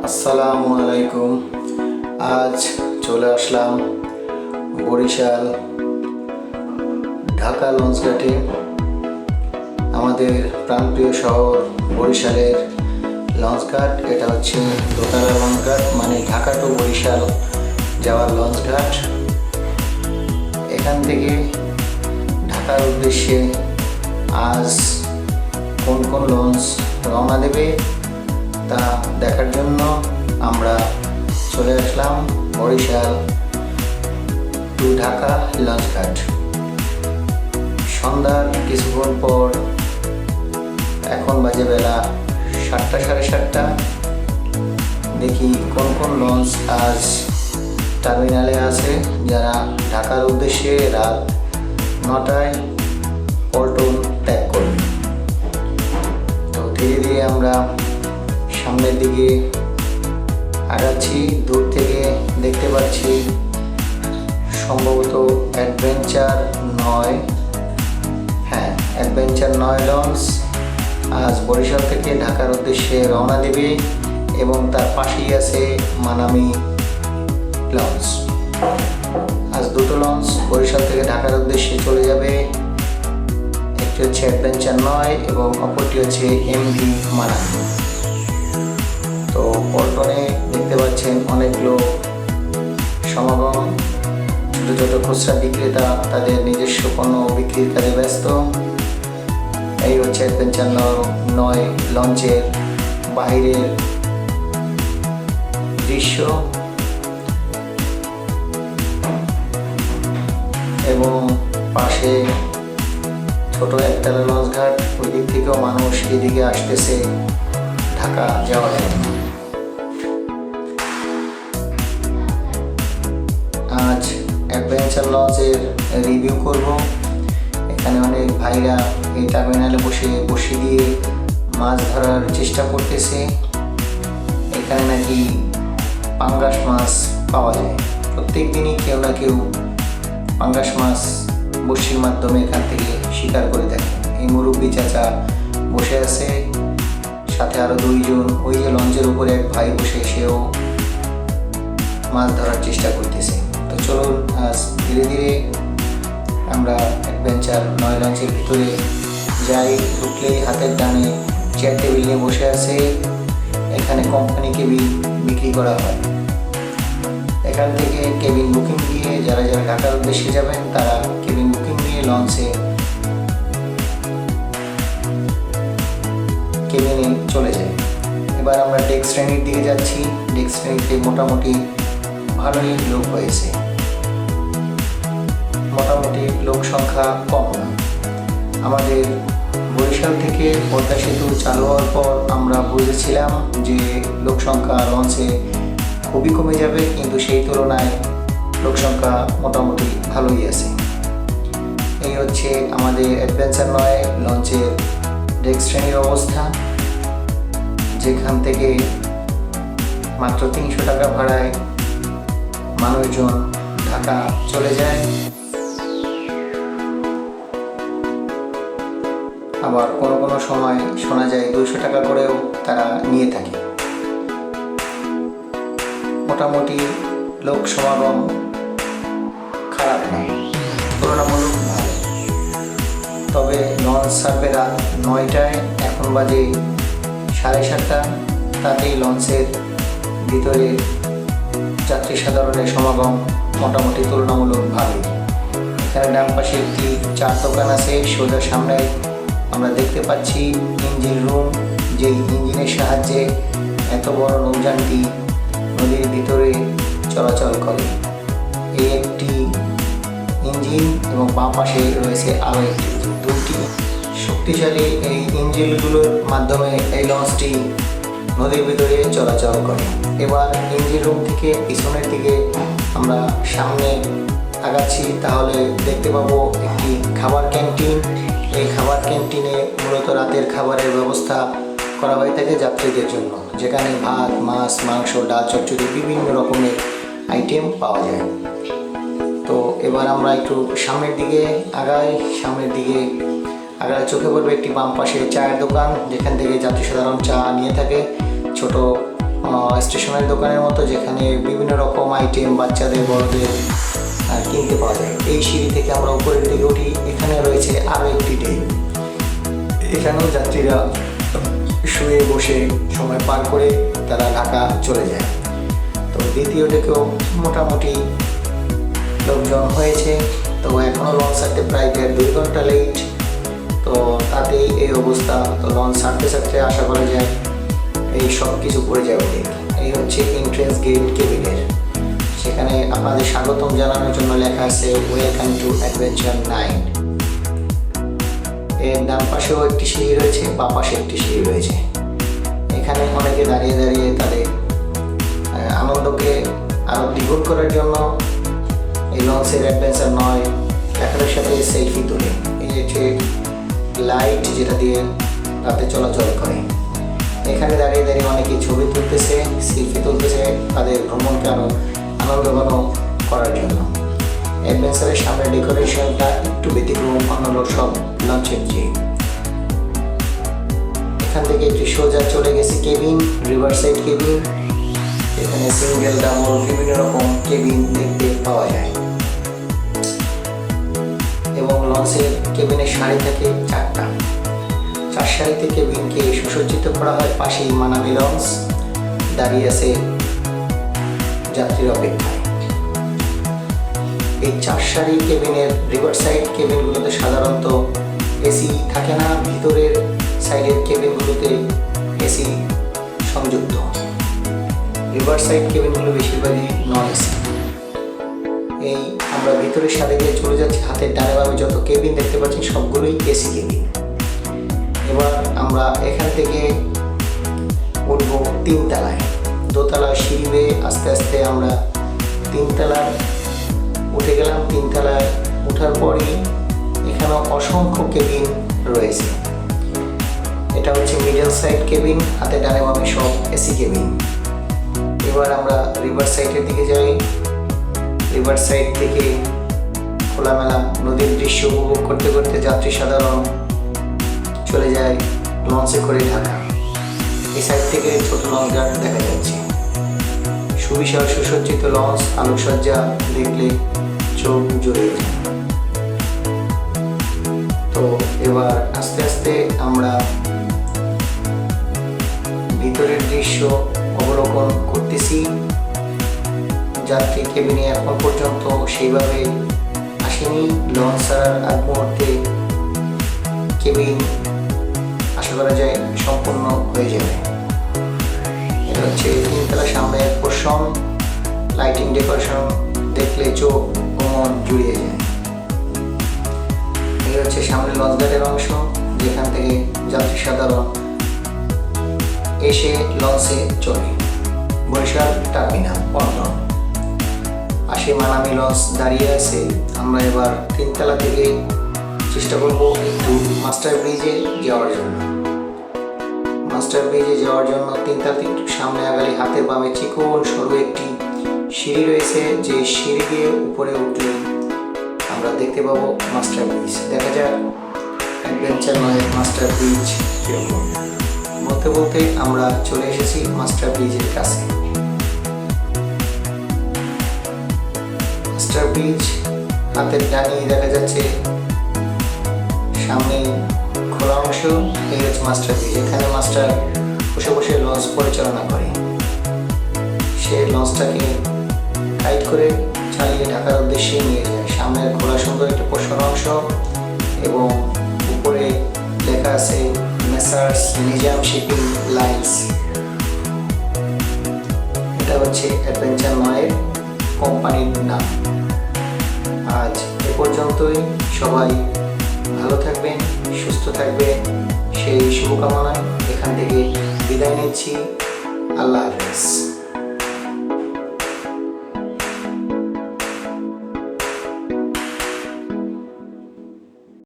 আসসালামু আলাইকুম। আজ চলে আসলাম বরিশাল ঢাকা লঞ্চঘাটে। আমাদের প্রাণপ্রিয় শহর বরিশালের লঞ্চঘাট। এটা হচ্ছে দোতলা লঞ্চঘাট, মানে ঢাকা টু বরিশাল যাওয়ার লঞ্চঘাট। এখান থেকে ঢাকার উদ্দেশ্যে আজ কোন কোন লঞ্চ রওনা দেবে তা দেখার জন্য আমরা চলে আসলাম বরিশাল টু ঢাকা লঞ্চঘাট। সন্ধ্যার কিছুক্ষণ পর, এখন বাজে বেলা 7টা সাড়ে 7টা। দেখি কোন কোন লঞ্চ আজ টার্মিনালে আছে, যারা ঢাকার উদ্দেশ্যে রাত 9টায় পল্টন ত্যাগ করবে। তো ধীরে ধীরে আমরা সামনের দিকে আগাচ্ছি। দূর থেকে দেখতে পাচ্ছি সম্ভবত অ্যাডভেঞ্চার 9, অ্যাডভেঞ্চার 9 লঞ্চ আজ বরিশাল থেকে ঢাকার উদ্দেশ্যে রওনা দেবে, এবং তার পাশেই আছে মানামি লঞ্চ। আজ দুটো লঞ্চ বরিশাল থেকে ঢাকার উদ্দেশ্যে চলে যাবে। একটি হচ্ছে অ্যাডভেঞ্চার 9 এবং অপরটি হচ্ছে এমভি মানামি। তো পল্টনে দেখতে পাচ্ছেন অনেক লোক সমাগম। ছোটো ছোটো খুচরা বিক্রেতা তাদের নিজস্ব পণ্য বিক্রির কাজে ব্যস্ত। এই হচ্ছে অ্যাডভেঞ্চার 9 লঞ্চের বাহিরের দৃশ্য, এবং পাশে ছোট একতলা লঞ্চঘাট। ওই দিক থেকেও মানুষ এদিকে আসতেছে ঢাকা যাওয়ার জন্য। আজ অ্যাডভেঞ্চার লঞ্চের রিভিউ করব। এখানে অনেক ভাইরা এই টার্মিনালে বসে দিয়ে মাছ ধরার চেষ্টা করতেছে। এখানে নাকি পাঙ্গাস মাছ পাওয়া যায়। প্রত্যেক দিনই কেউ না কেউ পাঙ্গাস মাছ বড়শির মাধ্যমে এখান থেকে শিকার করে থাকে। এই মুরব্বী চাচা বসে আছে, সাথে আরও 2 জন। ওই যে লঞ্চের উপরে এক ভাই বসে, সেও মাছ ধরার চেষ্টা করতেছে। তো চলুন আজ ধীরে ধীরে আমরা অ্যাডভেঞ্চার 9 লঞ্চের ভিতরে যাই। ঢুকলেই হাতের ডানে চেয়ার টেবিল নিয়ে বসে আছে। এখানে কোম্পানি কেবিন বিক্রি করা হয়। এখান থেকে কেবিন বুকিং দিয়ে যারা যারা ঢাকার উদ্দেশ্যে যাবেন তারা কেবিন বুকিং দিয়ে লঞ্চে কেবিনে চলে যায়। এবার আমরা ডেক শ্রেণীর দিকে যাচ্ছি। ডেক শ্রেণীতে মোটামুটি ভালোই লোক হয়েছে, মোটামুটি লোক সংখ্যা কম না। আমাদের বরিশাল থেকে পদ্মা সেতু চালু হওয়ার পর আমরা বুঝেছিলাম যে লোক সংখ্যা লঞ্চে খুবই কমে যাবে, কিন্তু সেই তুলনায় লোক সংখ্যা মোটামুটি ভালোই আছে। এই হচ্ছে আমাদের অ্যাডভেঞ্চার 9 লঞ্চের ডেক শ্রেণীর অবস্থা, যেখান থেকে মাত্র 300 টাকা ভাড়ায় মানুষজন ঢাকা চলে যায়। আবার কোনো কোনো সময় শোনা যায় 200 টাকা করেও তারা নিয়ে থাকে। মোটামুটি লোক সমাগম খারাপ নয়, তুলনামূলক ভালো। তবে লঞ্চ ছাড়বে রাত 9টায়, এখন বাজে 7:30। তাতেই লঞ্চের ভিতরে যাত্রী সাধারণের সমাগম মোটামুটি তুলনামূলক ভালোই। এখানে ডান পাশে একটি চার দোকান আছে। সোজা সামনে আমরা দেখতে পাচ্ছি ইঞ্জিন রুম, যেই ইঞ্জিনের সাহায্যে এত বড় নৌযানটি নদীর ভিতরে চলাচল করে। এই একটি ইঞ্জিন এবং বাম পাশে রয়েছে আরও একটি। 2টি শক্তিশালী এই ইঞ্জিনগুলোর মাধ্যমে এই লঞ্চটি নদীর ভিতরে চলাচল করে। এবার ইঞ্জিন রুম থেকে পিছনের দিকে আমরা সামনে আগাচ্ছি, তাহলে দেখতে পাবো একটি খাবার ক্যান্টিন। এই খাবার ক্যান্টিনে মূলত রাতের খাবারের ব্যবস্থা করা হয়ে থাকে যাত্রীদের জন্য, যেখানে ভাত, মাছ, মাংস, ডাল, চচ্চড়ি বিভিন্ন রকমের আইটেম পাওয়া যায়। তো এবার আমরা একটু সামনের দিকে আগাই। সামনের দিকে আগালে চোখে পড়বে একটি বাম পাশে চায়ের দোকান, যেখান থেকে যাত্রী সাধারণ চা নিয়ে থাকে। ছোট স্টেশনারি দোকানের মতো, যেখানে বিভিন্ন রকম আইটেম বাচ্চাদের বড়দের কিনতে পাওয়া যায়। এই সিঁড়ি থেকে আমরা উপরের দিকে উঠি। এখানে রয়েছে আরও একটি ডেক। এখানেও যাত্রীরা শুয়ে বসে সময় পার করে তারা ঢাকা চলে যায়। তো দ্বিতীয় ডেকেও মোটামুটি লোকজন হয়েছে। তো এখনও লঞ্চ ছাড়তে প্রায় 1.5-2 ঘন্টা লেট। তো তাতেই এই অবস্থা। তো লঞ্চ ছাড়তে আশা করা যায় এই সব কিছু পড়ে যাবে ডেক। এই হচ্ছে এন্ট্রেন্স গেট কেবিনের। সেখানে আপনাদের স্বাগতম জানানোর জন্য লেখা আছে ওয়েলকাম টু অ্যাডভেঞ্চার 9। এর ডান পাশেও একটি সিঁড়ি রয়েছে, বাঁ পাশে একটি সিঁড়ি রয়েছে। এখানে অনেকে দাঁড়িয়ে দাঁড়িয়ে তাদের আনন্দকে আরও দ্বিগুণ করার জন্য এই লঞ্চের অ্যাডভেঞ্চার 9 লেখাটার সাথে সেলফি তোলে। এই হচ্ছে লাইট যেটা দিয়ে রাতে চলাচল করে। এখানে দাঁড়িয়ে দাঁড়িয়ে অনেকে ছবি তুলতেছে, সেলফি তুলতেছে তাদের ভ্রমণকে আরও আনন্দঘন করার জন্য। অ্যাডভেঞ্চারের সামনে ডেকোরেশনটা একটু ব্যতিক্রম অন্য সব লঞ্চের চেয়ে। এখান থেকে একটি সোজা চলে গেছে কেবিন, রিভার সাইড কেবিন। এখানে সিঙ্গেল, ডাবল বিভিন্ন রকম কেবিন দেখতে পাওয়া যায় এবং লঞ্চের কেবিনের সারি থাকে 4টা। 4 সারিতে কেবিনকে সুসজ্জিত করা হয়। পাশেই মানামি লঞ্চ দাঁড়িয়ে আছে যাত্রীর অপেক্ষায়। এই 4 সারি কেবিনের রিভার সাইড কেবিনগুলোতে সাধারণত এসি থাকে না। ভিতরের সাইডের কেবিনগুলোতে এসি সংযুক্ত। রিভার সাইড কেবিনগুলো বেশিরভাগই নন এসি। এই আমরা ভিতরের সাথে গিয়ে চলে যাচ্ছি। হাতের ডানে বামে যত কেবিন দেখতে পাচ্ছি সবগুলোই এসি কেবিন। এবার আমরা এখান থেকে উঠব 3 তলায়। দোতলা সিঁড়ি বেয়ে আস্তে আস্তে আমরা 3 তলায় উঠে গেলাম। 3 তলায় ওঠার পরই এখানেও অসংখ্য কেবিন রয়েছে। এটা হচ্ছে মিডল সাইড কেবিন, হাতে ডানে বামে সব এসি কেবিন। এবার আমরা রিভার সাইডের দিকে যাই। রিভার সাইড থেকে খোলামেলা নদীর দৃশ্য উপভোগ করতে করতে যাত্রী সাধারণ চলে যায় লঞ্চে করে ঢাকা। এই সাইড থেকে ছোট লঞ্চ ঘাট দেখা যাচ্ছে। সুবিশাল সুসজ্জিত লঞ্চ, আলোকসজ্জা দেখলে চোখ জুড়ে যায়। তো এবার আস্তে আস্তে আমরা ভিতরের দৃশ্য অবলোকন করতেছি। যাত্রী কেবিনে এখন পর্যন্ত সেইভাবে আসেনি। লঞ্চ ছাড়ার আগ মুহূর্তে কেবিন আশা করা যায় সম্পূর্ণ হয়ে যাবে। এটা হচ্ছে 3 তলা সামনের পোর্শন। লাইটিং ডেকোরেশন দেখলে চোখ ও মন জুড়িয়ে যায়। এই হচ্ছে সামনে লঞ্চ ঘাটের অংশ, যেখান থেকে যাত্রী সাধারণ এসে লঞ্চে চলে। Barishal terminal pontoon. পাশে মানামি লঞ্চ দাঁড়িয়ে আছে। আমরা এবার 3 তলা থেকে চেষ্টা করব একটু মাস্টার ব্রিজে যাওয়ার জন্য। মাস্টার ব্রিজে যাওয়ার জন্য 3 তলা থেকে সামনে আগালে হাতের বামে চিকন সরু একটি সিঁড়ি রয়েছে। যে সিঁড়ি দিয়ে উপরে উঠলে আমরা দেখতে পাবো মাস্টার ব্রিজ। দেখা যাক অ্যাডভেঞ্চার 9 মাস্টার ব্রিজ কিরকম। বলতে বলতে আমরা চলে এসেছি মাস্টার ব্রিজের কাছে। মাস্টার ব্রিজ হাতের ডানে দেখা যাচ্ছে সামনে খোলা অংশ। এই হচ্ছে মাস্টার ব্রিজ। এখানে মাস্টার বসে বসে লঞ্চ পরিচালনা করে। সে লঞ্চটাকে গাইড করে চালিয়ে ঢাকার উদ্দেশ্যে নিয়ে যায়। সামনের খোলা সুন্দর একটি পোষণ অংশ এবং উপরে লেখা আছে মেসার্স নিজাম শিপিং লাইন্স। এটা হচ্ছে অ্যাডভেঞ্চার 9 কোম্পানির নাম। আজ এ পর্যন্তই। সবাই ভালো থাকবেন, সুস্থ থাকবেন সেই শুভকামনায় এখান থেকে বিদায় নিচ্ছি। আল্লাহ হাফেজ।